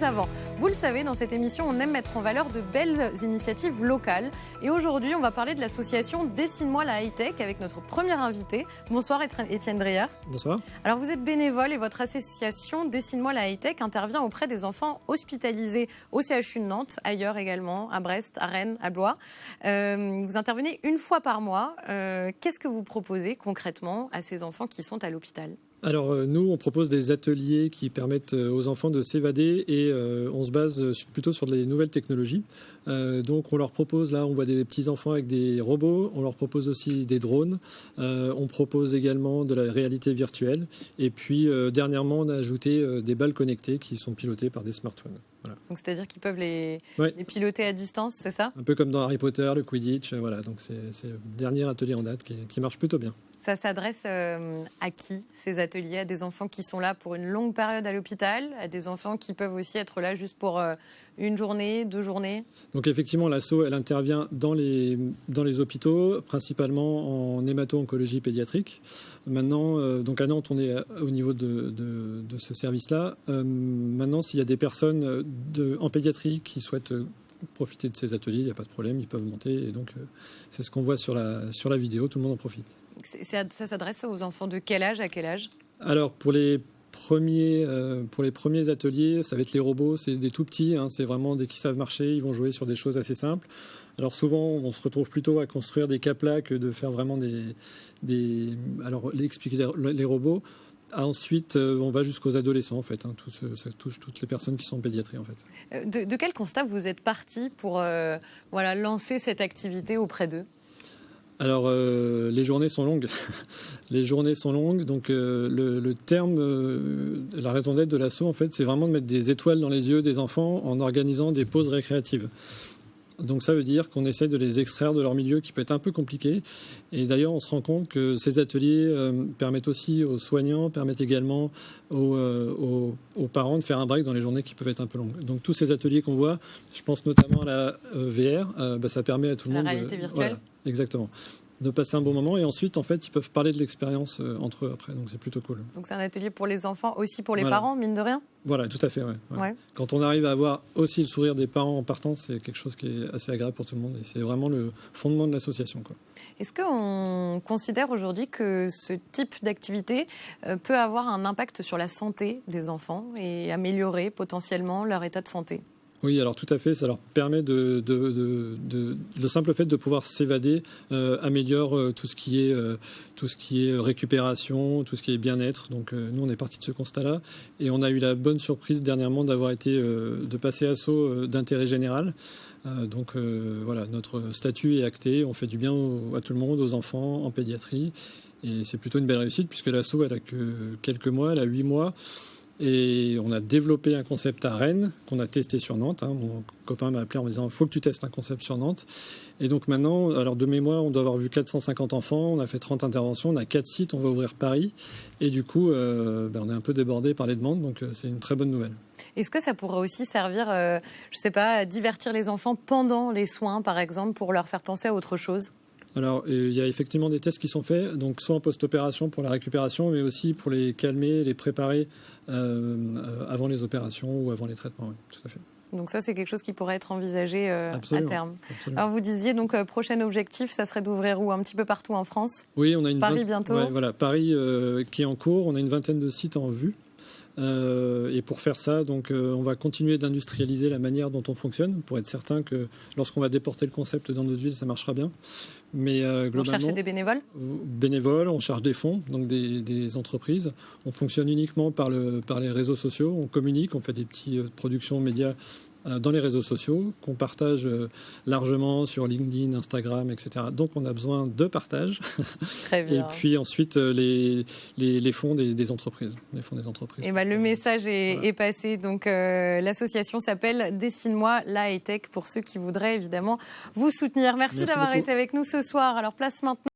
Avant. Vous le savez, dans cette émission, on aime mettre en valeur de belles initiatives locales. Et aujourd'hui, on va parler de l'association Dessine-moi la high-tech avec notre premier invité. Bonsoir Étienne Drière. Bonsoir. Alors vous êtes bénévole et votre association Dessine-moi la high-tech intervient auprès des enfants hospitalisés au CHU de Nantes, ailleurs également, à Brest, à Rennes, à Blois. Vous intervenez une fois par mois. Qu'est-ce que vous proposez concrètement à ces enfants qui sont à l'hôpital ? Alors nous, on propose des ateliers qui permettent aux enfants de s'évader et on se base plutôt sur les nouvelles technologies. Donc on leur propose, là on voit des petits enfants avec des robots, on leur propose aussi des drones, on propose également de la réalité virtuelle et puis dernièrement on a ajouté des balles connectées qui sont pilotées par des smartphones. Voilà. Donc c'est-à-dire qu'ils peuvent les piloter à distance, c'est ça ? Un peu comme dans Harry Potter, le Quidditch, voilà. Donc c'est le dernier atelier en date qui marche plutôt bien. Ça s'adresse à qui, ces ateliers ? À des enfants qui sont là pour une longue période à l'hôpital, à des enfants qui peuvent aussi être là juste pour une journée, 2 journées ? Donc effectivement, l'asso, elle intervient dans les hôpitaux, principalement en hémato-oncologie pédiatrique. Maintenant, donc à Nantes, on est au niveau de ce service-là. Maintenant, s'il y a des personnes en pédiatrie qui souhaitent profiter de ces ateliers, il n'y a pas de problème, ils peuvent monter. Et donc, c'est ce qu'on voit sur la vidéo, tout le monde en profite. Ça s'adresse aux enfants de quel âge à quel âge ? Alors, pour les premiers ateliers, ça va être les robots, c'est des tout petits, hein, c'est vraiment dès qu'ils savent marcher, ils vont jouer sur des choses assez simples. Alors souvent, on se retrouve plutôt à construire des cas-plats que de faire vraiment alors, expliquer les robots. Ensuite, on va jusqu'aux adolescents, en fait. Hein. Ça touche toutes les personnes qui sont en pédiatrie, en fait. De quel constat vous êtes parti pour lancer cette activité auprès d'eux ? Alors, les journées sont longues. Les journées sont longues. Donc, le terme, la raison d'être de l'asso, en fait, c'est vraiment de mettre des étoiles dans les yeux des enfants en organisant des pauses récréatives. Donc ça veut dire qu'on essaie de les extraire de leur milieu qui peut être un peu compliqué. Et d'ailleurs, on se rend compte que ces ateliers permettent aussi aux soignants, permettent également aux parents de faire un break dans les journées qui peuvent être un peu longues. Donc tous ces ateliers qu'on voit, je pense notamment à la VR, ça permet à tout le monde... La réalité virtuelle. Voilà, exactement. De passer un bon moment et ensuite en fait ils peuvent parler de l'expérience entre eux après, donc c'est plutôt cool. Donc c'est un atelier pour les enfants, aussi pour les parents, mine de rien. Voilà, tout à fait. Ouais. Quand on arrive à avoir aussi le sourire des parents en partant, c'est quelque chose qui est assez agréable pour tout le monde et c'est vraiment le fondement de l'association, quoi. Est-ce qu'on considère aujourd'hui que ce type d'activité peut avoir un impact sur la santé des enfants et améliorer potentiellement leur état de santé ? Oui, alors tout à fait, ça leur permet le simple fait de pouvoir s'évader améliore tout ce qui est récupération, tout ce qui est bien-être. Donc nous, on est parti de ce constat-là et on a eu la bonne surprise dernièrement de passer asso d'intérêt général. Donc voilà, notre statut est acté, on fait du bien à tout le monde, aux enfants, en pédiatrie. Et c'est plutôt une belle réussite puisque l'asso, elle a que quelques mois, elle a 8 mois. Et on a développé un concept à Rennes qu'on a testé sur Nantes. Hein. Mon copain m'a appelé en me disant « il faut que tu testes un concept sur Nantes ». Et donc maintenant, alors de mémoire, on doit avoir vu 450 enfants, on a fait 30 interventions, on a 4 sites, on va ouvrir Paris. Et du coup, on est un peu débordé par les demandes, donc c'est une très bonne nouvelle. Est-ce que ça pourrait aussi servir, je ne sais pas, à divertir les enfants pendant les soins, par exemple, pour leur faire penser à autre chose ? Alors, il y a effectivement des tests qui sont faits, donc soit en post-opération pour la récupération, mais aussi pour les calmer, les préparer avant les opérations ou avant les traitements, oui, tout à fait. Donc ça, c'est quelque chose qui pourrait être envisagé à terme. Absolument. Alors vous disiez, donc, prochain objectif, ça serait d'ouvrir où ? Un petit peu partout en France ? Oui, on a Paris bientôt ? Ouais, voilà, Paris qui est en cours, on a une vingtaine de sites en vue. Et pour faire ça, donc, on va continuer d'industrialiser la manière dont on fonctionne pour être certain que lorsqu'on va déporter le concept dans notre ville, ça marchera bien. Mais globalement, vous cherchez des bénévoles ? Bénévoles, on cherche des fonds, donc des entreprises. On fonctionne uniquement par les réseaux sociaux. On communique, on fait des petites productions médias dans les réseaux sociaux, qu'on partage largement sur LinkedIn, Instagram, etc. Donc on a besoin de partage. Très bien. Et puis ensuite les fonds des entreprises. Les fonds des entreprises. Et le message est passé. Donc l'association s'appelle Dessine-moi la high-tech pour ceux qui voudraient évidemment vous soutenir. Merci d'avoir été avec nous ce soir. Alors place maintenant.